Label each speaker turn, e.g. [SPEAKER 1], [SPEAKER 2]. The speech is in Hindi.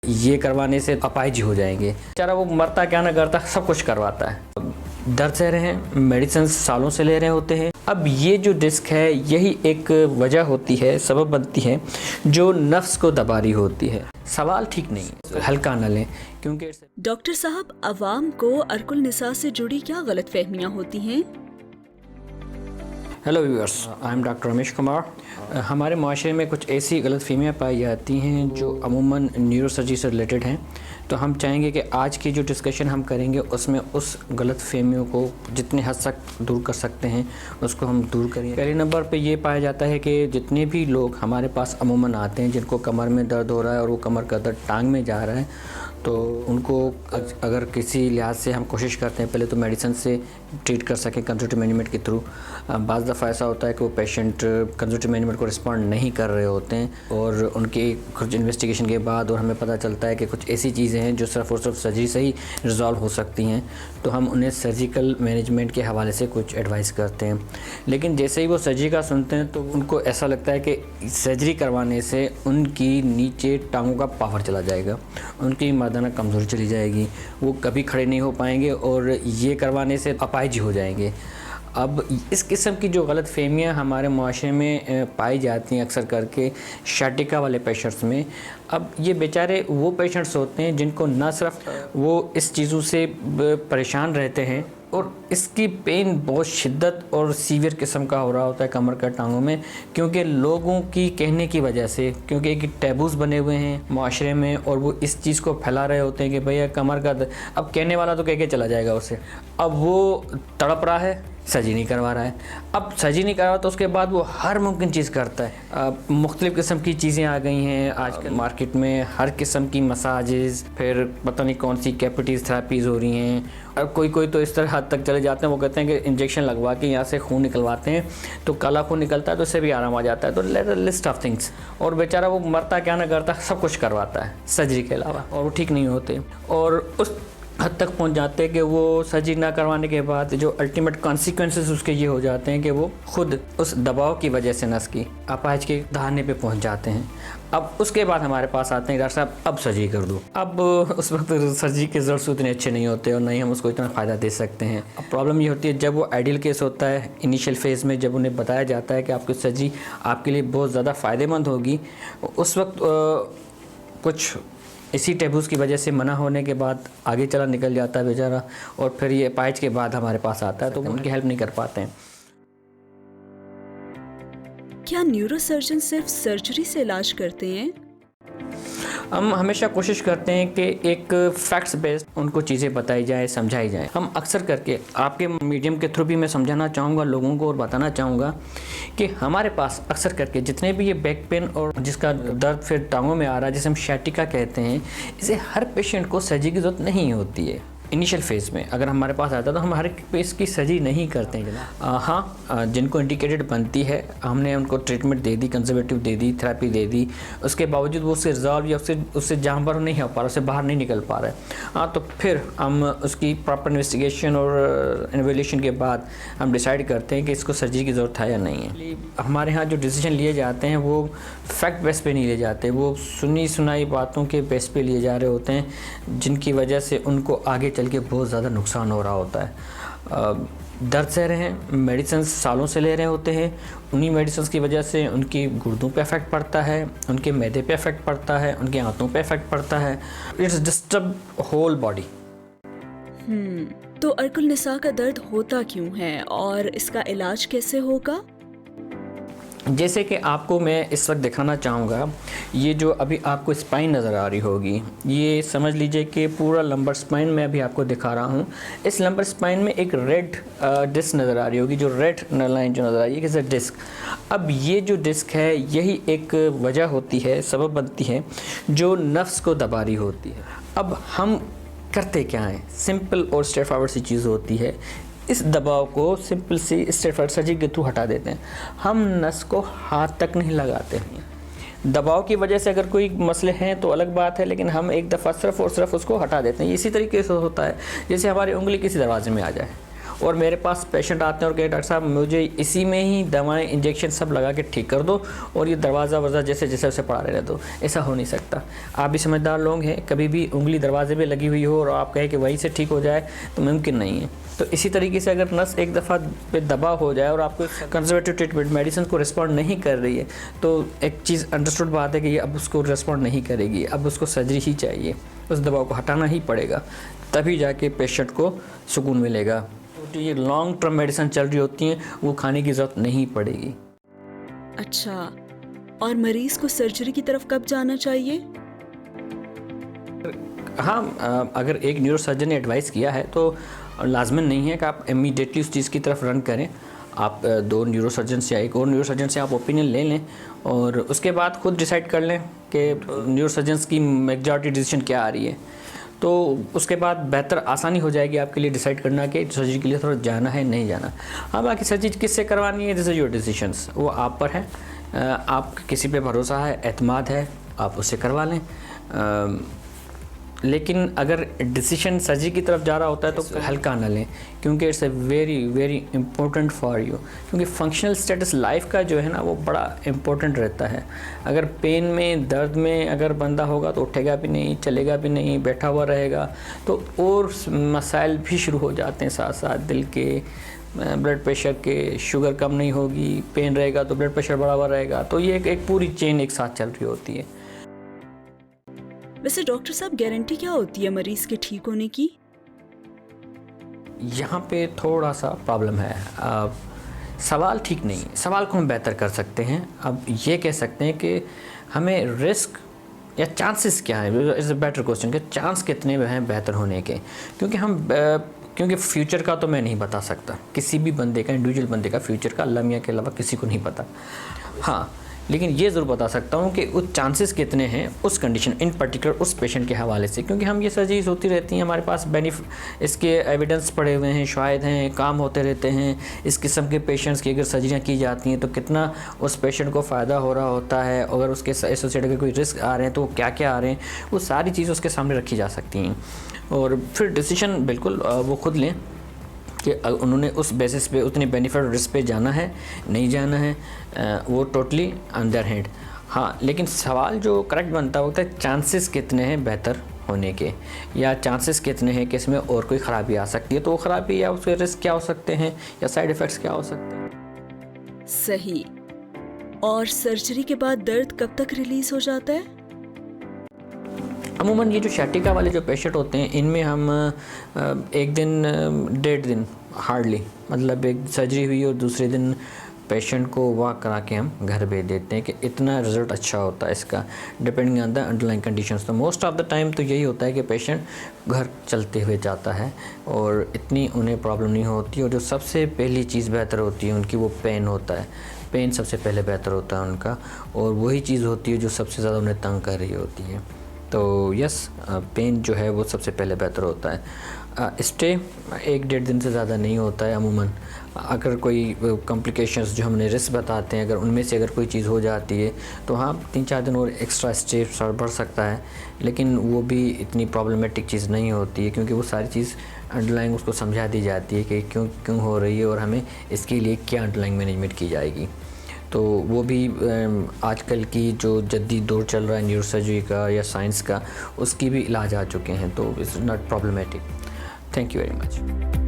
[SPEAKER 1] ये करवाने से अपाहिज हो जाएंगे। बेचारा वो मरता क्या ना करता, सब कुछ करवाता है। दर्द सह रहे हैं, मेडिसिन सालों से ले रहे होते हैं। अब ये जो डिस्क है यही एक वजह होती है, सबब बनती है जो नफ्स को दबा रही होती है। सवाल ठीक नहीं है, हल्का न लें क्योंकि
[SPEAKER 2] डॉक्टर साहब, अवाम को अर्कुल निसा से जुड़ी क्या गलत फहमियाँ होती हैं?
[SPEAKER 1] Hello viewers, I am doctor Ramesh Kumar. हमारे माशरे में कुछ ऐसी गलत फहमियाँ पाई जाती हैं जो अमूमन न्यूरोसर्जरी से रिलेटेड हैं। तो हम चाहेंगे कि आज की जो डिस्कशन हम करेंगे उसमें उस गलत फहमियों को जितने हद तक दूर कर सकते हैं उसको हम दूर करें। पहले नंबर पे ये पाया जाता है कि जितने भी लोग हमारे पास अमूमन आते हैं जिनको कमर में दर्द हो रहा है और वो कमर का दर्द टांग में जा रहा है, तो उनको अगर किसी लिहाज से हम कोशिश करते हैं पहले तो मेडिसिन से ट्रीट कर सकें कंजर्वेटिव मैनेजमेंट के थ्रू। बाज़ दफ़ा ऐसा होता है कि वो पेशेंट कंजर्वेटिव मैनेजमेंट को रिस्पॉन्ड नहीं कर रहे होते हैं और उनकी कुछ इन्वेस्टिगेशन के बाद और हमें पता चलता है कि कुछ ऐसी चीज़ें हैं जो सिर्फ और सिर्फ सर्जरी से ही रिजॉल्व हो सकती हैं, तो हम उन्हें सर्जिकल मैनेजमेंट के हवाले से कुछ एडवाइस करते हैं। लेकिन जैसे ही वो सर्जरी का सुनते हैं तो उनको ऐसा लगता है कि सर्जरी करवाने से उनकी नीचे टांगों का पावर चला जाएगा, उनकी मर्दाना कमज़ोरी चली जाएगी, वो कभी खड़े नहीं हो पाएंगे और ये करवाने से अपाहिज हो जाएंगे। अब इस किस्म की जो गलत फहमियाँ हमारे माशरे में पाई जाती हैं अक्सर करके शाटिका वाले पेशेंट्स में, अब ये बेचारे वो पेशेंट्स होते हैं जिनको न सिर्फ वो इस चीज़ों से परेशान रहते हैं और इसकी पेन बहुत शिद्दत और सीवियर किस्म का हो रहा होता है कमर का टांगों में, क्योंकि लोगों की कहने की वजह से, क्योंकि एक टैबूज बने हुए हैं माशरे में और वो इस चीज़ को फैला रहे होते हैं कि भैया कमर का अब कहने वाला तो कह के चला जाएगा उसे, अब वो तड़प रहा है, सर्जरी नहीं करवा रहा है। अब सर्जरी नहीं करवा तो उसके बाद वो हर मुमकिन चीज़ करता है। मुख्तलिफ़ किस्म की चीज़ें आ गई हैं आजकल मार्केट में, हर किस्म की मसाजेस, फिर पता नहीं कौन सी कैपिटीज़ थेरापीज़ हो रही हैं। और कोई तो इस तरह हद तक चले जाते हैं, वो कहते हैं कि इंजेक्शन लगवा के यहाँ से खून निकलवाते हैं तो काला खून निकलता है तो इससे भी आराम आ जाता है। तो लिस्ट ऑफ थिंग्स, और बेचारा वो मरता क्या ना करता, सब कुछ करवाता है सर्जरी के अलावा, और वो ठीक नहीं होते और उस हद तक पहुंच जाते हैं कि वो सर्जरी ना करवाने के बाद जो अल्टीमेट कॉन्सिक्वेंसेस उसके ये हो जाते हैं कि वो खुद उस दबाव की वजह से नस की अपाहिज के दहाने पे पहुंच जाते हैं। अब उसके बाद हमारे पास आते हैं, डॉक्टर साहब अब सर्जरी कर दो। अब उस वक्त सर्जरी के रिजल्ट उतने अच्छे नहीं होते और नहीं हम उसको इतना फ़ायदा दे सकते हैं। अब प्रॉब्लम ये होती है जब वो आइडियल केस होता है इनिशियल फेज़ में, जब उन्हें बताया जाता है कि आपकी सर्जरी आपके लिए बहुत ज़्यादा फ़ायदेमंद होगी, उस वक्त कुछ इसी टैबूज़ की वजह से मना होने के बाद आगे चला निकल जाता है बेचारा, और फिर ये अपाहिज के बाद हमारे पास आता है तो उनकी हेल्प नहीं कर पाते हैं।
[SPEAKER 2] क्या न्यूरोसर्जन सिर्फ सर्जरी से इलाज करते हैं?
[SPEAKER 1] हम हमेशा कोशिश करते हैं कि एक फैक्ट्स बेस्ड उनको चीज़ें बताई जाए, समझाई जाए। हम अक्सर करके आपके मीडियम के थ्रू भी मैं समझाना चाहूँगा लोगों को और बताना चाहूँगा कि हमारे पास अक्सर करके जितने भी ये बैक पेन और जिसका दर्द फिर टांगों में आ रहा है जिसे हम शाटिका कहते हैं, इसे हर पेशेंट को सर्जरी की ज़रूरत नहीं होती है। इनिशियल फेज़ में अगर हमारे पास आता है तो हम हर पेश की सर्जरी नहीं करते हैं जनाब। हाँ, जिनको इंडिकेटेड बनती है हमने उनको ट्रीटमेंट दे दी, कंजर्वेटिव दे दी, थेरेपी दे दी, उसके बावजूद वो उससे रिजॉल्व या उससे जहाँ पर नहीं हो पा रहा, उससे बाहर नहीं निकल पा रहा है, हाँ, तो फिर हम उसकी प्रॉपर इन्वेस्टिगेशन और इन्वेल्यूशन के बाद हम डिसाइड करते हैं कि इसको सर्जरी की ज़रूरत है या नहीं है। हमारे यहाँ जो डिसीजन लिए जाते हैं वो फैक्ट बेस पे नहीं लिए जाते, वो सुनी सुनाई बातों के बेस पे लिए जा रहे होते हैं जिनकी वजह से उनको आगे चल के बहुत ज़्यादा नुकसान हो रहा होता है। दर्द सह रहे हैं, मेडिसिन सालों से ले रहे होते हैं, उन्हीं मेडिसिन की वजह से उनकी गुर्दों पे इफेक्ट पड़ता है, उनके मैदे पे इफेक्ट पड़ता है, उनके आंतों पे इफेक्ट पड़ता है। It's disturb whole body.
[SPEAKER 2] तो अर्कुल निसा का दर्द होता क्यों है और इसका इलाज कैसे होगा?
[SPEAKER 1] जैसे कि आपको मैं इस वक्त दिखाना चाहूँगा, ये जो अभी आपको स्पाइन नज़र आ रही होगी, ये समझ लीजिए कि पूरा लंबर स्पाइन मैं अभी आपको दिखा रहा हूँ। इस लंबर स्पाइन में एक रेड डिस्क नज़र आ रही होगी, जो रेड लाइन जो नज़र आ रही है किसी डिस्क। अब ये जो डिस्क है यही एक वजह होती है, सबब बनती है जो नफ्स को दबा रही होती है। अब हम करते क्या हैं, सिंपल और स्ट्रेट फॉरवर्ड सी चीज़ होती है, इस दबाव को सिंपल सी स्ट्रेट सर्जरी के थ्रू हटा देते हैं। हम नस को हाथ तक नहीं लगाते हैं। दबाव की वजह से अगर कोई मसले हैं तो अलग बात है, लेकिन हम एक दफ़ा सिर्फ और सिर्फ उसको हटा देते हैं। इसी तरीके से होता है जैसे हमारी उंगली किसी दरवाजे में आ जाए और मेरे पास पेशेंट आते हैं और कहते डॉक्टर साहब मुझे इसी में ही दवाएं इंजेक्शन सब लगा के ठीक कर दो और ये दरवाज़ा वरजा जैसे जैसे उसे पड़ा रहे दो। ऐसा हो नहीं सकता। आप भी समझदार लोग हैं, कभी भी उंगली दरवाजे पे लगी हुई हो और आप कहें कि वहीं से ठीक हो जाए तो मुमकिन नहीं है। तो इसी तरीके से अगर नस एक दफ़ा पे दबा हो जाए और आपको कंजर्वेटिव ट्रीटमेंट मेडिसिन को रिस्पॉन्ड नहीं कर रही है तो एक चीज़ अंडरस्टूड बात है कि ये अब उसको रिस्पॉन्ड नहीं करेगी, अब उसको सर्जरी ही चाहिए, उस दवा को हटाना ही पड़ेगा, तभी जाके पेशेंट को सुकून मिलेगा। तो ये लॉन्ग टर्म मेडिसिन चल रही होती हैं वो खाने की ज़रूरत नहीं पड़ेगी।
[SPEAKER 2] अच्छा, और मरीज को सर्जरी की तरफ कब जाना चाहिए?
[SPEAKER 1] हाँ, अगर एक न्यूरोसर्जन ने एडवाइस किया है तो लाजमन नहीं है कि आप इमीडिएटली उस चीज़ की तरफ रन करें। आप 2 न्यूरोसर्जन से या एक और न्यूरोसर्जन से आप ओपिनियन ले लें और उसके बाद खुद डिसाइड कर लें कि न्यूरोसर्जन्स की मेजॉरिटी डिसीजन क्या आ रही है। तो उसके बाद बेहतर आसानी हो जाएगी आपके लिए डिसाइड करना कि सर्जरी के लिए थोड़ा जाना है नहीं जाना। हाँ, बाकी सर्जरी किससे करवानी है, दिस इज़ योर डिसीजंस, वो आप पर है। आप किसी पे भरोसा है, एतमाद है, आप उससे करवा लें। लेकिन अगर डिसीजन सर्जरी की तरफ जा रहा होता है तो हल्का ना लें, क्योंकि it's a very very important for you. क्योंकि फंक्शनल स्टेटस लाइफ का जो है ना वो बड़ा इंपॉर्टेंट रहता है। अगर पेन में, दर्द में अगर बंदा होगा तो उठेगा भी नहीं, चलेगा भी नहीं, बैठा हुआ रहेगा तो और मसाइल भी शुरू हो जाते हैं साथ साथ, दिल के, ब्लड प्रेशर के, शुगर कम नहीं होगी, पेन रहेगा तो ब्लड प्रेशर बढ़ा हुआ रहेगा। तो ये एक पूरी चेन एक साथ चल रही होती है।
[SPEAKER 2] वैसे डॉक्टर साहब, गारंटी क्या होती है मरीज के ठीक होने की?
[SPEAKER 1] यहाँ पे थोड़ा सा प्रॉब्लम है। सवाल ठीक नहीं, सवाल को हम बेहतर कर सकते हैं। अब ये कह सकते हैं कि हमें रिस्क या चांसेस क्या है, इज़ अ बेटर क्वेश्चन कि चांस कितने हैं बेहतर होने के। क्योंकि फ्यूचर का तो मैं नहीं बता सकता, किसी भी बंदे का, इंडिविजुअल बंदे का फ्यूचर का अल्लाह मियां के अलावा किसी को नहीं पता। हाँ, लेकिन ये ज़रूर बता सकता हूँ कि उस चांसेस कितने हैं उस कंडीशन, इन पर्टिकुलर उस पेशेंट के हवाले से। क्योंकि हम ये सर्जरीज होती रहती हैं, हमारे पास इसके एविडेंस पड़े हुए हैं, शायद हैं, काम होते रहते हैं। इस किस्म के पेशेंट्स की अगर सर्जरियाँ की जाती हैं तो कितना उस पेशेंट को फ़ायदा हो रहा होता है, अगर उसके एसोसिएट अगर कोई रिस्क आ रहे हैं तो वो क्या क्या आ रहे हैं, वो सारी चीज़ उसके सामने रखी जा सकती हैं। और फिर डिसीजन बिल्कुल वो खुद लें कि उन्होंने उस बेसिस पे उतने बेनिफिट और रिस्क पे जाना है नहीं जाना है, वो टोटली ऑन देयर हैंड। हाँ, लेकिन सवाल जो करेक्ट बनता होता है चांसेस कितने हैं बेहतर होने के, या चांसेस कितने हैं कि इसमें और कोई ख़राबी आ सकती है, तो वो ख़राबी या उसके रिस्क क्या हो सकते हैं या साइड इफ़ेक्ट्स क्या हो सकते हैं।
[SPEAKER 2] सही। और सर्जरी के बाद दर्द कब तक रिलीज हो जाता है?
[SPEAKER 1] अमूमन ये जो शैटिका वाले जो पेशेंट होते हैं इनमें हम 1 दिन 1.5 दिन हार्डली, मतलब एक सर्जरी हुई और दूसरे दिन पेशेंट को वॉक करा के हम घर भेज देते हैं कि इतना रिज़ल्ट अच्छा होता है इसका, depending on the underlying conditions. तो मोस्ट ऑफ द टाइम तो यही होता है कि पेशेंट घर चलते हुए जाता है और इतनी उन्हें प्रॉब्लम नहीं होती। और जो सबसे पहली चीज़ बेहतर होती है उनकी, वो पेन होता है। पेन सबसे पहले बेहतर होता है उनका, और वही चीज़ होती है जो सबसे ज़्यादा उन्हें तंग कर रही होती है। तो यस, पेन जो है वो सबसे पहले बेहतर होता है। स्टे 1-1.5 दिन से ज़्यादा नहीं होता है अमूमन। अगर कोई कॉम्प्लिकेशंस जो हमने रिस्क बताते हैं, अगर उनमें से अगर कोई चीज़ हो जाती है तो हाँ 3-4 दिन और एक्स्ट्रा स्टे बढ़ सकता है, लेकिन वो भी इतनी प्रॉब्लमेटिक चीज़ नहीं होती है, क्योंकि वो सारी चीज़ अंडरलाइंग उसको समझा दी जाती है कि क्यों हो रही है और हमें इसके लिए क्या अंडरलाइंग मैनेजमेंट की जाएगी। तो वो भी आजकल की जो जद्दी दौर चल रहा है न्यूरोसर्जरी का या साइंस का, उसकी भी इलाज आ चुके हैं, तो it's not problematic. Thank you very much.